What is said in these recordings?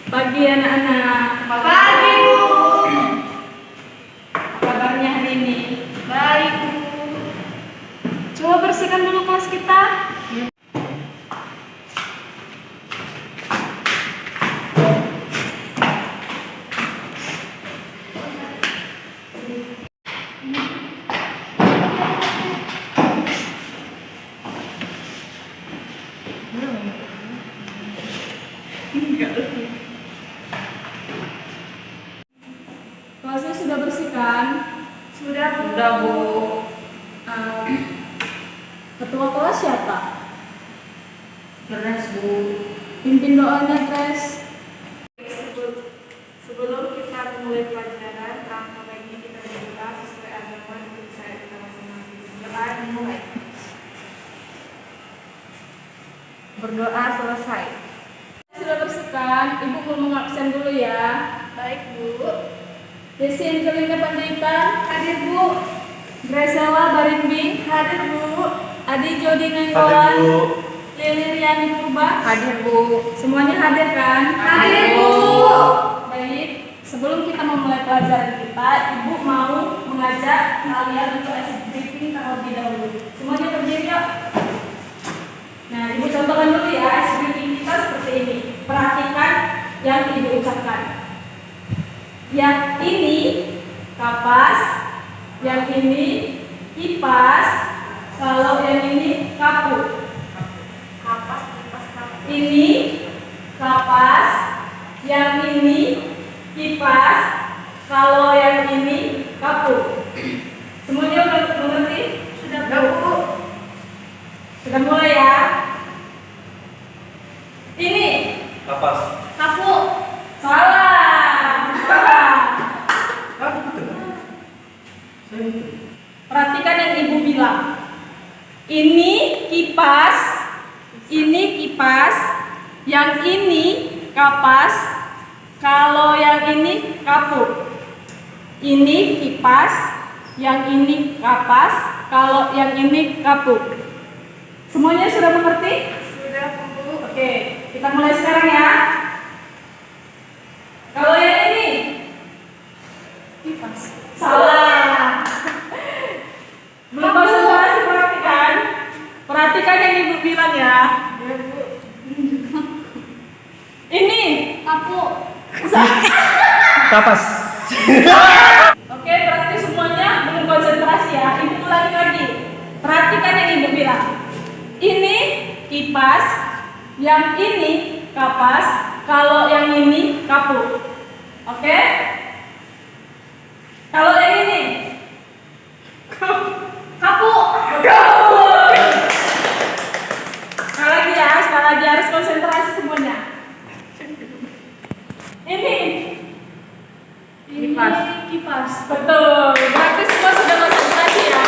Pagi anak-anak. Pagi, Bu. Apa kabarnya hari ini? Baik, Bu. Coba bersihkan dulu kelas kita. Kelasnya sudah bersihkan? Sudah, Bu. Sudah, Bu. Ketua kelas siapa? Beres, Bu. Pimpin doanya, Tres. Sebelum kita memulai pelajaran, langkah baiknya kita berdoa sesuai agama dan kepercayaan kita masing-masing. Silakan mulai. Berdoa selesai. Sudah bersihkan, Ibu mau mengabsen dulu ya. Baik, Bu. Desi Angelina Panjaitan, Hadir, Bu. Graciela Barimbing, Hadir, Bu. Adi Jodi Nenggolan, Hadir, Bu. Lili Riani Purba. Hadir, Bu. Semuanya hadir kan? Hadir, Bu. Baik, sebelum kita memulai pelajaran kita, Ibu mau mengajak kalian untuk exit briefing terlebih dahulu. Semuanya berdiri yuk. Nah, Ibu contohkan dulu ya exit briefing kita seperti ini. Perhatikan yang Ibu ucapkan. Yang ini kapas, yang ini kipas, kalau yang ini kapur. Kapas, kipas, kapas. Ini kapas, yang ini kipas, kalau yang ini kapur. Semuanya udah mengerti? Sudah, Bu. Sudah mulai ya. Ini Kapas. kapur. Salah. Aku betul. Saya betul. Perhatikan yang Ibu bilang. Ini kipas, yang ini kapas, kalau yang ini kapur. Ini kipas, yang ini kapas, kalau yang ini kapur. Semuanya sudah mengerti? Sudah, Bu. Oke, kita mulai sekarang ya. Kalau yang ini kipas. Salah. Belum konsentrasi, perhatikan. Perhatikan yang Ibu bilang ya. Ya, Bu. Ini kapur. Kapas. Oke, berarti semuanya belum konsentrasi ya. Ibu ulangi lagi. Perhatikan yang Ibu bilang. Ini kipas, yang ini kapas, kalau yang ini kapur. Oke? Kalau yang ini kapur. Sekali lagi harus konsentrasi semuanya. Ini Kipas. kipas. Betul. Berarti semua sudah konsentrasi ya.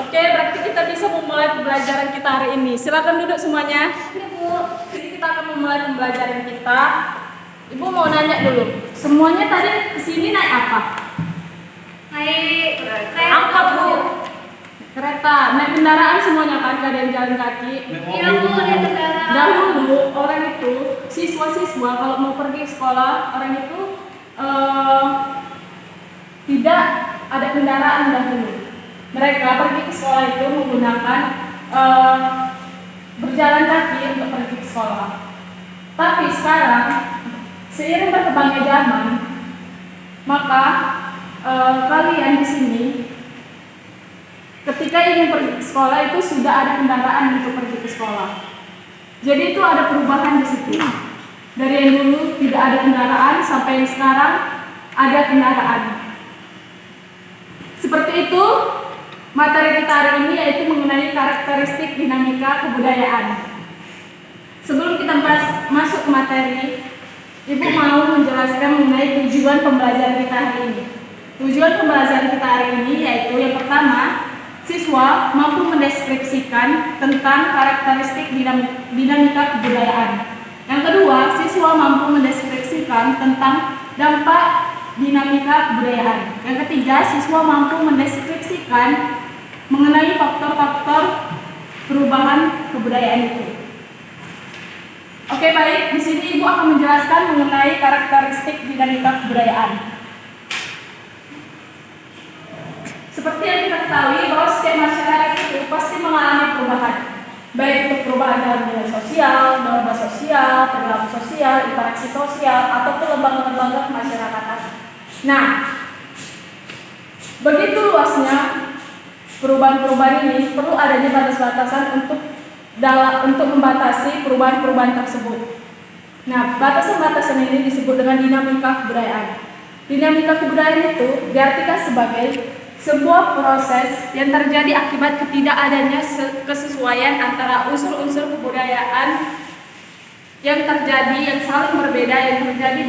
Oke, berarti kita bisa memulai pembelajaran kita hari ini. Silakan duduk semuanya. Ibu, jadi kita akan memulai pembelajaran kita. Ibu mau nanya dulu. Semuanya tadi kesini naik apa? Naik Angkot, Bu. Kereta. Naik kendaraan semuanya kan? Gak ada yang jalan kaki. Iya, Bu, naik kendaraan. Dahulu orang itu siswa-siswa kalau mau pergi sekolah orang itu tidak ada kendaraan dahulu. Mereka pergi ke sekolah itu menggunakan berjalan kaki untuk pergi ke sekolah. Tapi sekarang seiring berkembangnya zaman, maka kalian di sini ketika ingin pergi ke sekolah itu sudah ada kendaraan untuk pergi ke sekolah. Jadi itu ada perubahan di situ. Dari yang dulu tidak ada kendaraan sampai yang sekarang ada kendaraan. Seperti itu materi kita hari ini yaitu mengenai karakteristik dinamika kebudayaan. Sebelum kita masuk ke materi, Ibu mau menjelaskan mengenai tujuan pembelajaran kita hari ini. Tujuan pembelajaran kita hari ini yaitu yang pertama, siswa mampu mendeskripsikan tentang karakteristik dinamika kebudayaan. Yang kedua, siswa mampu mendeskripsikan tentang dampak dinamika kebudayaan. Yang ketiga, siswa mampu mendeskripsikan mengenai faktor-faktor perubahan kebudayaan itu. Oke, baik. Di sini Ibu akan menjelaskan mengenai karakteristik dinamika kebudayaan. Seperti yang kita ketahui bahwa setiap masyarakat itu pasti mengalami perubahan, baik itu perubahan dalam nilai sosial, norma sosial, perilaku sosial, interaksi sosial, ataupun lembaga-lembaga kemasyarakatan. Nah, begitu luasnya perubahan-perubahan ini, perlu adanya batas-batasan untuk membatasi perubahan-perubahan tersebut. Nah, batasan-batasan ini disebut dengan dinamika kebudayaan. Dinamika kebudayaan itu diartikan sebagai sebuah proses yang terjadi akibat ketidakadanya kesesuaian antara unsur-unsur kebudayaan yang terjadi, yang saling berbeda, yang terjadi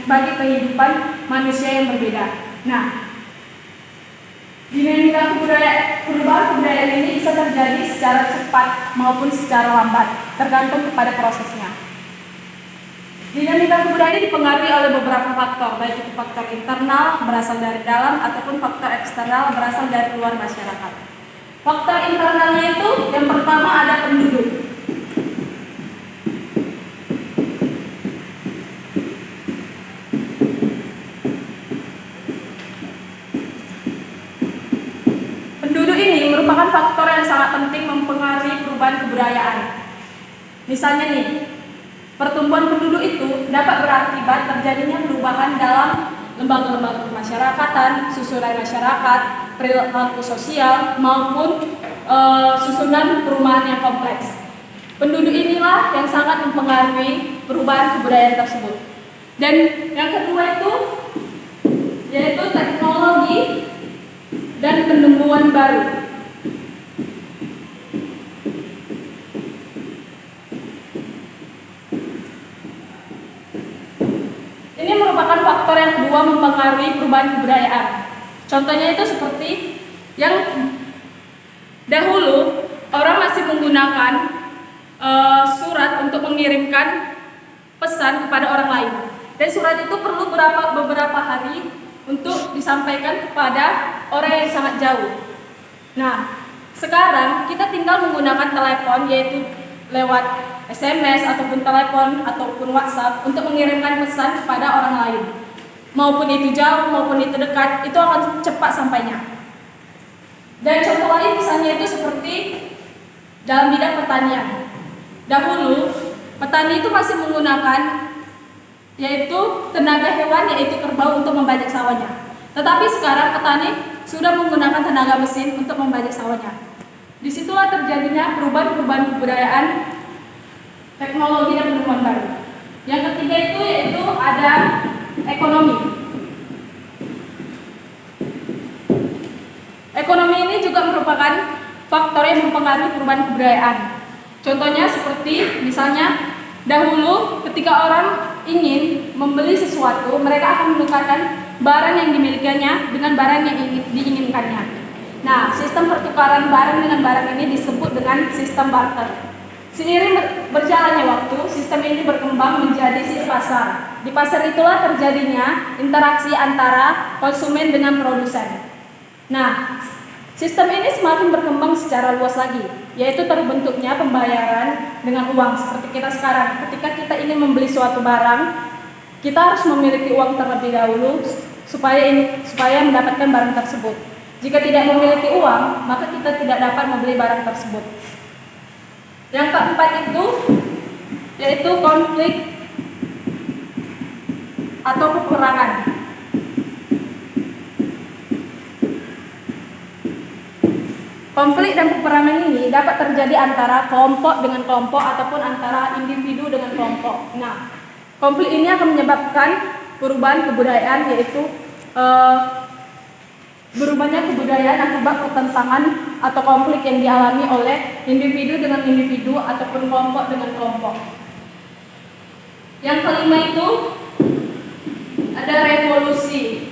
bagi kehidupan manusia yang berbeda. Nah, dinamika perubahan kebudayaan ini bisa terjadi secara cepat maupun secara lambat, tergantung kepada prosesnya. Dinamika kebudayaan dipengaruhi oleh beberapa faktor, baik itu faktor internal berasal dari dalam ataupun faktor eksternal berasal dari luar masyarakat. Faktor internalnya itu yang pertama ada penduduk. Penduduk ini merupakan faktor yang sangat penting mempengaruhi perubahan kebudayaan. Misalnya nih, pertumbuhan penduduk itu dapat berakibat terjadinya perubahan dalam lembaga-lembaga kemasyarakatan, susunan masyarakat, perilaku sosial, maupun susunan perumahan yang kompleks. Penduduk inilah yang sangat mempengaruhi perubahan kebudayaan tersebut. Dan yang kedua itu yaitu teknologi dan penemuan baru. Ini merupakan faktor yang kedua mempengaruhi perubahan kebudayaan. Contohnya itu seperti yang dahulu orang masih menggunakan surat untuk mengirimkan pesan kepada orang lain. Dan surat itu perlu beberapa hari untuk disampaikan kepada orang yang sangat jauh. Nah, sekarang kita tinggal menggunakan telepon, yaitu lewat SMS ataupun telepon ataupun WhatsApp untuk mengirimkan pesan kepada orang lain. Maupun itu jauh maupun itu dekat, itu akan cepat sampainya. Dan contoh lain misalnya itu seperti dalam bidang pertanian. Dahulu petani itu masih menggunakan yaitu tenaga hewan, yaitu kerbau untuk membajak sawahnya. Tetapi sekarang petani sudah menggunakan tenaga mesin untuk membajak sawahnya. Disitulah terjadinya perubahan-perubahan kebudayaan, teknologi dan penemuan baru. Yang ketiga itu yaitu ada ekonomi. Ekonomi ini juga merupakan faktor yang mempengaruhi perubahan kebudayaan. Contohnya seperti misalnya dahulu ketika orang ingin membeli sesuatu, mereka akan menukarkan barang yang dimilikinya dengan barang yang diinginkannya. Nah, sistem pertukaran barang dengan barang ini disebut dengan sistem barter. Seiring berjalannya waktu, sistem ini berkembang menjadi sistem pasar. Di pasar itulah terjadinya interaksi antara konsumen dengan produsen. Nah, sistem ini semakin berkembang secara luas lagi, yaitu terbentuknya pembayaran dengan uang seperti kita sekarang. Ketika kita ingin membeli suatu barang, kita harus memiliki uang terlebih dahulu supaya mendapatkan barang tersebut. Jika tidak memiliki uang, maka kita tidak dapat membeli barang tersebut. Yang keempat itu yaitu konflik atau peperangan. Konflik dan peperangan ini dapat terjadi antara kelompok dengan kelompok ataupun antara individu dengan kelompok. Nah, konflik ini akan menyebabkan perubahan kebudayaan, yaitu berubahnya kebudayaan akibat pertentangan atau konflik yang dialami oleh individu dengan individu ataupun kelompok dengan kelompok. Yang kelima itu ada revolusi.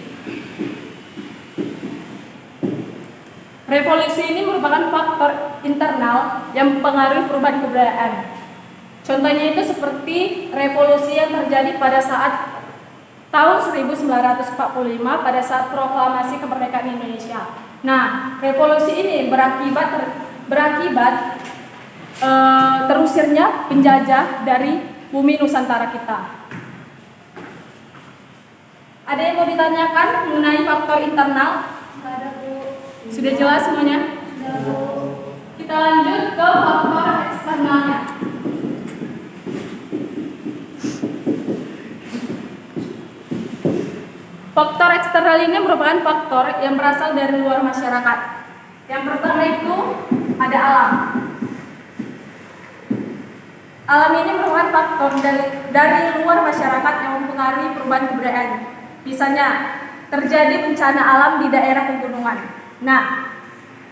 Revolusi ini merupakan faktor internal yang mempengaruhi perubahan kebudayaan. Contohnya itu seperti revolusi yang terjadi pada saat tahun 1945 pada saat proklamasi kemerdekaan Indonesia. Nah, revolusi ini berakibat terusirnya penjajah dari bumi Nusantara kita. Ada yang mau ditanyakan mengenai faktor internal? Ada Bu. Sudah jelas semuanya? Ada Bu. Kita lanjut ke faktor eksternalnya. Faktor eksternal ini merupakan faktor yang berasal dari luar masyarakat. Yang pertama itu ada alam. Alam ini merupakan faktor dari luar masyarakat yang mempengaruhi perubahan kebudayaan. Misalnya, terjadi bencana alam di daerah pegunungan. Nah,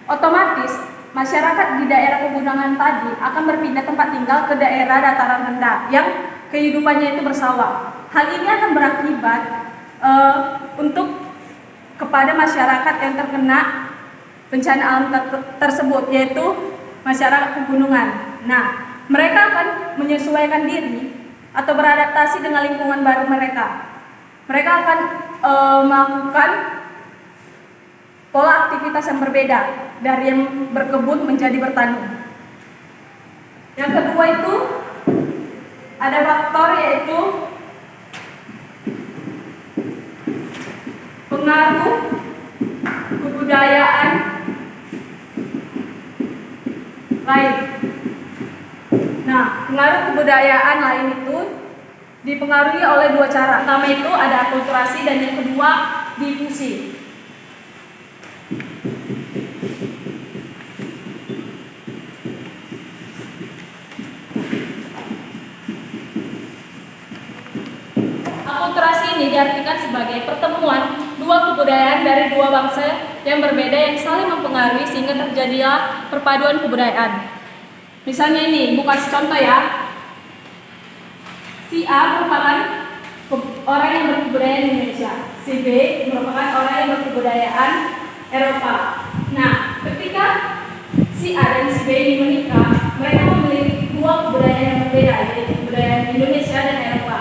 otomatis masyarakat di daerah pegunungan tadi akan berpindah tempat tinggal ke daerah dataran rendah yang kehidupannya itu bersawah. Hal ini akan berakibat untuk kepada masyarakat yang terkena bencana alam tersebut, yaitu masyarakat pegunungan. Nah, mereka akan menyesuaikan diri atau beradaptasi dengan lingkungan baru mereka. Mereka akan melakukan pola aktivitas yang berbeda dari yang berkebun menjadi bertani. Yang kedua itu ada faktor yaitu pengaruh kebudayaan lain. Nah, pengaruh kebudayaan lain itu dipengaruhi oleh dua cara. Pertama itu ada akulturasi dan yang kedua difusi. Akulturasi ini diartikan sebagai pertemuan dua kebudayaan dari dua bangsa yang berbeda yang saling mempengaruhi sehingga terjadilah perpaduan kebudayaan. Misalnya ini, bukan contoh ya. Si A merupakan orang yang berkebudayaan Indonesia, si B merupakan orang yang berkebudayaan Eropa. Nah, ketika si A dan si B ini menikah, mereka memiliki dua kebudayaan yang berbeda, yaitu kebudayaan Indonesia dan Eropa.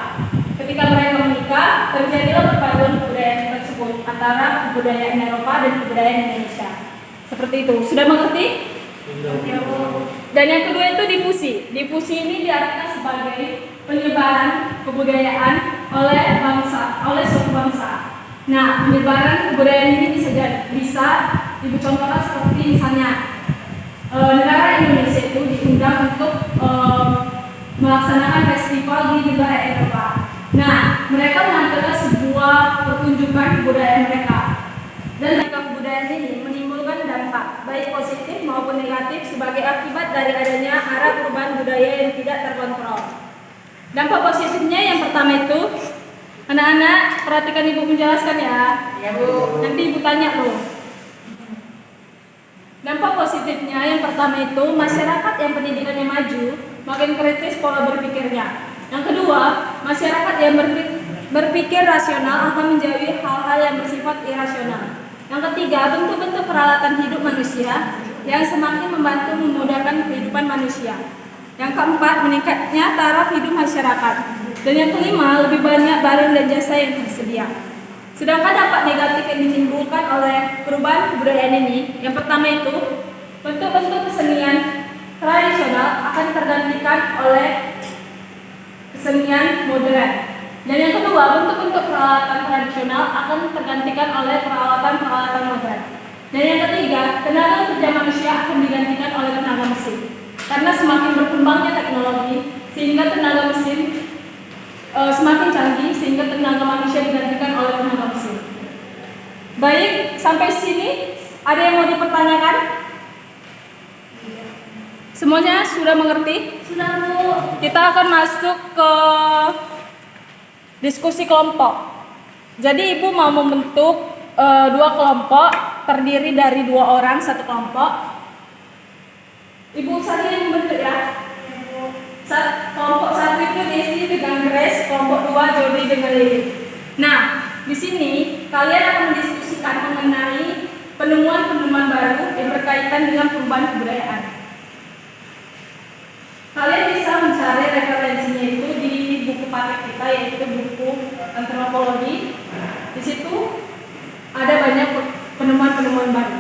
Ketika mereka menikah, terjadilah perpaduan kebudayaan tersebut antara kebudayaan Eropa dan kebudayaan Indonesia. Seperti itu. Sudah mengerti? Dan yang kedua itu difusi. Difusi ini diartikan sebagai penyebaran kebudayaan oleh suatu bangsa. Nah, penyebaran kebudayaan ini bisa dicontohkan seperti misalnya negara Indonesia itu diundang untuk melaksanakan festival di negara Eropa. Nah, mereka menampilkan sebuah pertunjukan kebudayaan mereka. Dan kebudayaan ini menimbulkan dampak baik positif maupun negatif sebagai akibat dari adanya arah perubahan budaya yang tidak terkontrol. Dampak positifnya yang pertama itu, anak-anak perhatikan ibu menjelaskan ya. Ya Bu. Nanti ibu tanya loh. Dampak positifnya yang pertama itu, masyarakat yang pendidikannya maju makin kritis pola berpikirnya. Yang kedua, masyarakat yang berpikir rasional akan menjauhi hal-hal yang bersifat irasional. Yang ketiga, bentuk-bentuk peralatan hidup manusia yang semakin membantu memudahkan kehidupan manusia. Yang keempat, meningkatnya taraf hidup masyarakat. Dan yang kelima, lebih banyak barang dan jasa yang tersedia. Sedangkan dampak negatif yang ditimbulkan oleh perubahan kebudayaan ini, yang pertama itu, bentuk-bentuk kesenian tradisional akan tergantikan oleh kesenian modern. Dan yang kedua, bentuk-bentuk peralatan tradisional akan tergantikan oleh peralatan-peralatan modern. Dan yang ketiga, tenaga kerja manusia akan digantikan oleh tenaga mesin. Karena semakin berkembangnya teknologi, sehingga tenaga mesin semakin canggih, sehingga tenaga manusia digantikan oleh tenaga mesin. Baik, sampai sini ada yang mau dipertanyakan? Semuanya sudah mengerti? Sudah Bu. Kita akan masuk ke diskusi kelompok. Jadi ibu mau membentuk dua kelompok terdiri dari dua orang satu kelompok. Ibu saja yang membentuk ya. Kelompok satu itu Desi dengan Grace, kelompok dua Jody dengan Lily. Nah, di sini kalian akan mendiskusikan mengenai penemuan-penemuan baru yang berkaitan dengan perubahan kebudayaan. Kalian bisa mencari referensinya itu di buku paket kita, yaitu buku antropologi. Di situ ada banyak penemuan-penemuan baru.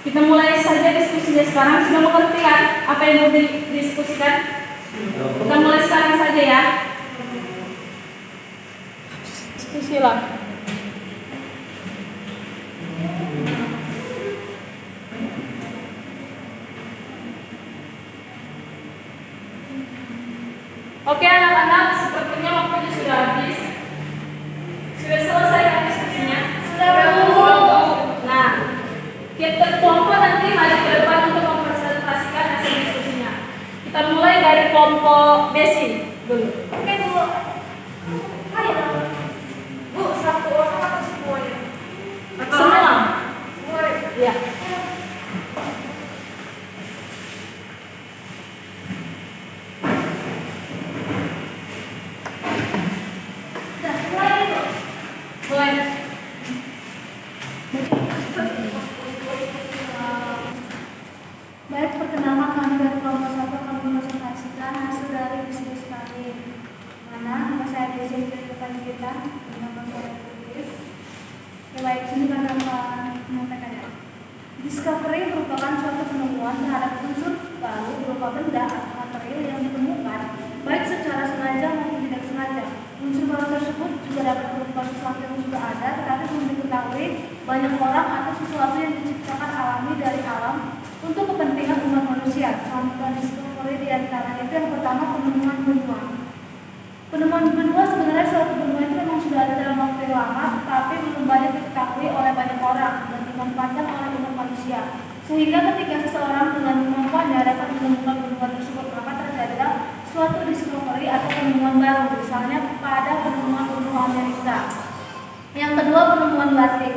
Kita mulai saja diskusinya sekarang. Sudah mengerti kan apa yang mau didiskusikan? Kita mulai sekarang saja ya. Diskusilah. Oke anak-anak, sepertinya waktunya sudah habis. Sudah selesai kan diskusinya? Sudah. Nah, kita kelompok nanti mari ke depan untuk mempresentasikan hasil diskusinya. Kita mulai dari kelompok Besi dulu. Oke Bu. Ayo. Bu, satu orang atau semuanya? Semua. Semua. Iya. Dah, mulai Bu. Mulai. Baik, perkenalkan kami dari kelompok 1 kami presentasikan hasil dari diskusi kami. Mana nama saya Desi dari depan kita, nama saya Tulis. Ya baik, sini kami akan menyampaikan ya. Discovery merupakan suatu penemuan terhadap unsur baru berupa benda atau material yang ditemukan, baik secara sengaja maupun tidak sengaja. Unsur baru tersebut juga dapat berupa sesuatu yang sudah ada, tetapi belum diketahui banyak orang atau sesuatu yang diciptakan alami dari alam untuk kepentingan umat manusia. Contoh discovery di antaranya itu yang pertama penemuan benua. Penemuan benua sebenarnya suatu benua itu memang sudah ada dalam waktu yang lama, tapi belum banyak diketahui oleh banyak orang dan dimanfaatkan oleh umat manusia. Sehingga ketika seseorang dengan kemampuannya dapat menemukan benua tersebut, maka terjadilah suatu discovery atau penemuan baru, misalnya pada penemuan benua Amerika. Yang kedua penemuan batik.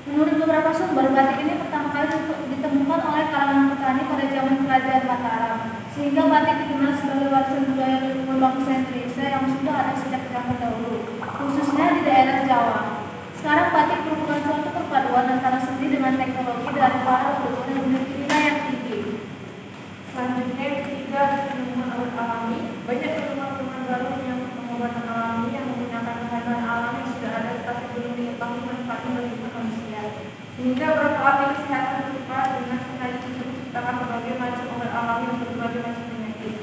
Menurut beberapa sumber, batik ini pertama kali ditemukan oleh kalangan petani pada zaman kerajaan Mataram, sehingga batik dikenal sebagai warisan budaya leluhur bangsa Indonesia yang sudah ada sejak zaman dahulu, khususnya di daerah Jawa. Sekarang batik merupakan suatu perpaduan antara seni dengan teknologi dari para leluhur yang memiliki nilai yang tinggi. Selanjutnya yang ketiga, penemuan alat alami. Banyak penemuan baru yang pengobatan alami yang menggunakan bahan alam yang sudah ada tetapi belum diketahui manfaatnya bagi manusia. Sehingga beberapa ahli kesehatan berupa dengan sengaja menciptakan berbagai macam obat alami untuk berbagai macam penyakit.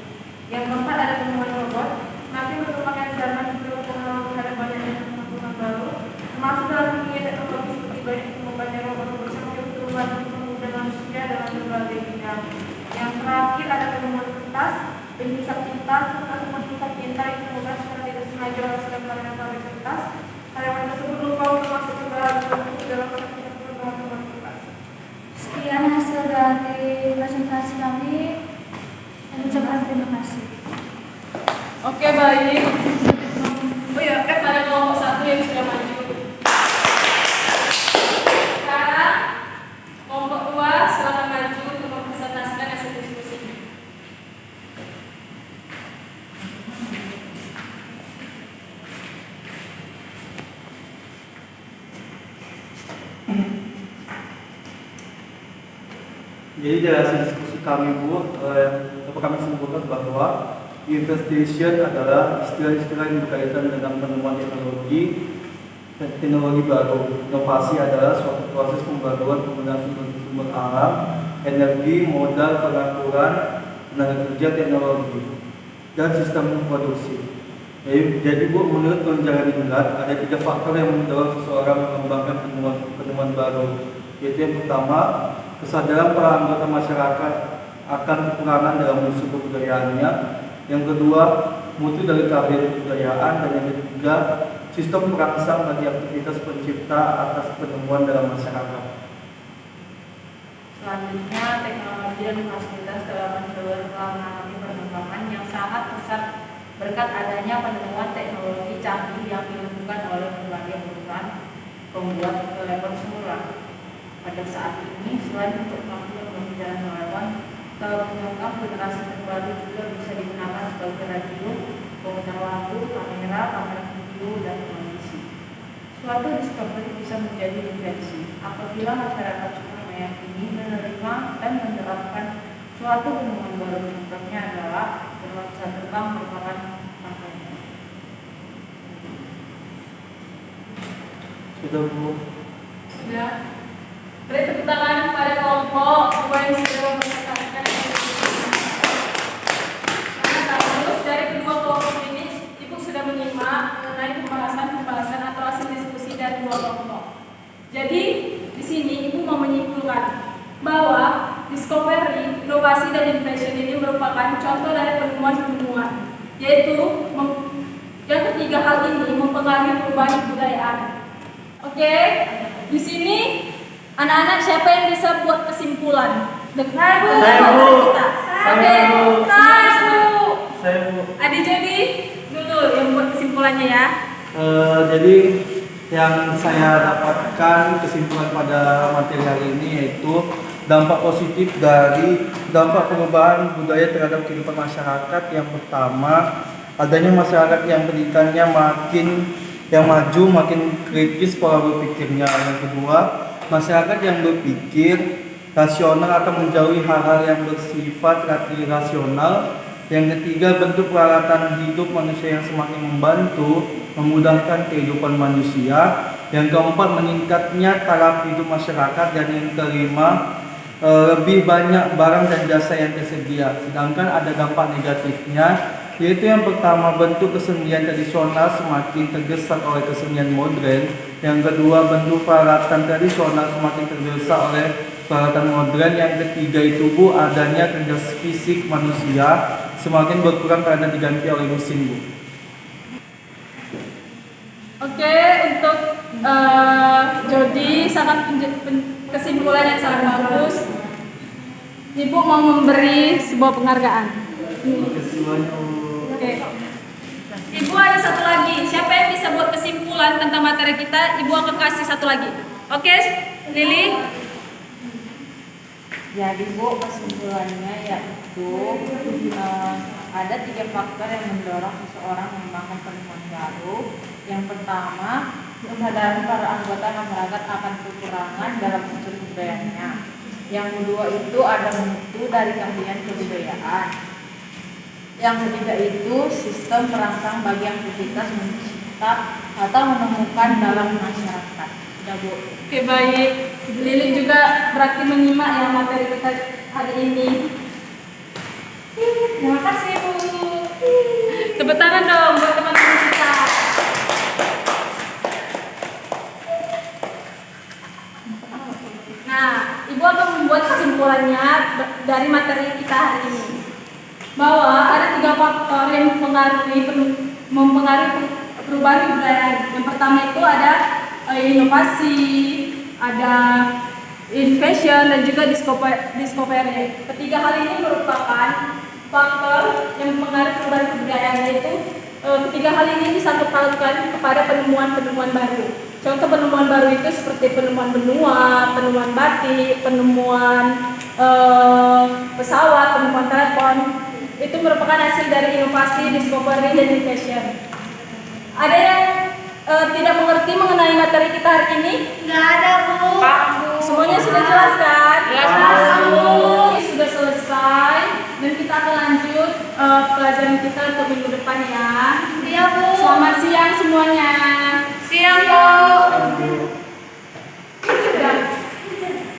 Yang keempat ada penemuan robot. Semakin berkembangnya zaman juga pengaruh terhadap banyaknya penemuan baru, termasuk dalam dunia teknologi seperti banyak pengembangan robot-robot yang perubahan untuk memudahkan manusia dalam berbagai bidang. Yang terakhir ada penemuan kertas. Penghisap tinta, kertas penghisap tinta yang ditemukan secara tidak sengaja oleh sebagian pabrik kertas. Karyawan tersebut lupa untuk masuk ke dalam kertas. Sekian hasil dari presentasi kami. Saya ucapkan terima kasih. Oke, baik. Oh ya, pada kelompok 1 yang sudah maju. Sekarang kelompok 2 silakan maju untuk mempresentasikan hasil diskusi. Jadi dari hasil diskusi kami Bu, dapat kami simpulkan bahwa investigation adalah istilah-istilah yang berkaitan dengan penemuan teknologi dan teknologi baru. Inovasi adalah suatu proses pembaruan penggunaan sumber alam, energi, modal, pengaturan, tenaga kerja, teknologi, dan sistem produksi. Jadi Bu, menurut penelitian Lingard, ada 3 faktor yang mendorong seseorang mengembangkan penemuan baru, yaitu yang pertama, kesadaran para anggota masyarakat akan kekurangan dalam unsur kebudayaannya. Yang kedua, mutu dari karya kebudayaan. Dan yang ketiga, sistem perangsang bagi aktivitas pencipta atas penemuan dalam masyarakat. Selanjutnya, teknologi dan fasilitas dalam mencoba mengalami perkembangan yang sangat pesat berkat adanya penemuan teknologi canggih yang dilakukan oleh berbagai perusahaan pembuat telepon seluler. Pada saat ini, selain untuk melakukan pembelajaran telepon, telepon generasi terbaru juga bisa digunakan sebagai radio, pemutar lagu, kamera video, dan televisi. Suatu discovery bisa menjadi invensi apabila masyarakat sudah meyakini, menerima, dan menerapkan suatu penemuan baru. Contohnya adalah pesawat terbang merupakan contohnya. Sudah Bu. Sudah. Beri tepuk tangan pada kelompok 2 yang sudah mempresentasikan. discovery, inovasi dan innovation ini merupakan contoh dari penemuan-penemuan, yaitu yang ketiga hal ini mempengaruhi perubahan kebudayaan. Oke, di sini anak-anak siapa yang bisa buat kesimpulan? Saya Bu. Kita. Oke, Tas Bu. Saya Bu. Adik jadi dulu yang buat kesimpulannya ya. Jadi yang saya dapatkan kesimpulan pada materi hari ini yaitu dampak positif dari dampak perubahan budaya terhadap kehidupan masyarakat. Yang pertama, adanya masyarakat yang pendidikannya makin maju, makin kritis pola berpikirnya. Yang kedua, masyarakat yang berpikir rasional akan menjauhi hal-hal yang bersifat rasional. Yang ketiga, bentuk peralatan hidup manusia yang semakin membantu memudahkan kehidupan manusia. Yang keempat, meningkatnya taraf hidup masyarakat. Dan yang kelima, lebih banyak barang dan jasa yang tersedia. Sedangkan ada dampak negatifnya, yaitu yang pertama, bentuk kesenian tradisional semakin tergesa oleh kesenian modern. Yang kedua, bentuk peralatan tradisional semakin tergesa oleh peralatan modern. Yang ketiga itu Bu, adanya kerja fisik manusia semakin berkurang karena diganti oleh mesin Bu. Oke, untuk Jody sangat kesimpulan yang sangat bagus. Ibu mau memberi sebuah penghargaan. Oke. Ibu ada satu lagi. Siapa yang bisa buat kesimpulan tentang materi kita? Ibu akan kasih satu lagi. Oke, Lili. Jadi Bu, kesimpulannya yaitu ada 3 faktor yang mendorong seseorang mengembangkan penemuan baru. Yang pertama, kesadaran para anggota masyarakat akan kekurangan dalam unsur kebudayaannya. Yang kedua itu ada mutu dari keahlian kebudayaan. Yang ketiga itu sistem perangsang bagi aktivitas mencipta atau menemukan dalam masyarakat. Sudah Bu. Oke, baik. Lili juga berarti menyimak ya materi kita hari ini. Terima kasih Bu. Tepuk tangan dong buat teman-teman kita. Nah, Ibu akan membuat kesimpulannya dari materi kita hari ini, bahwa ada 3 faktor yang mempengaruhi perubahan kebudayaan. Yang pertama itu ada inovasi, ada innovation dan juga discovery. Ketiga hal ini merupakan faktor yang mempengaruhi perubahan kebudayaan, yaitu ketiga hal ini disangkut pautkan kepada penemuan-penemuan baru. Contoh penemuan baru itu seperti penemuan benua, penemuan batik, penemuan pesawat, penemuan telepon. Itu merupakan hasil dari inovasi, discovery, dan innovation. Ada yang tidak mengerti mengenai materi kita hari ini? Nggak ada Bu. Semuanya sudah jelas kan? Jelas, Bu. Ini sudah selesai dan kita akan lanjut pelajaran kita untuk minggu depan ya. Iya Bu. Selamat siang semuanya. Siang Bu.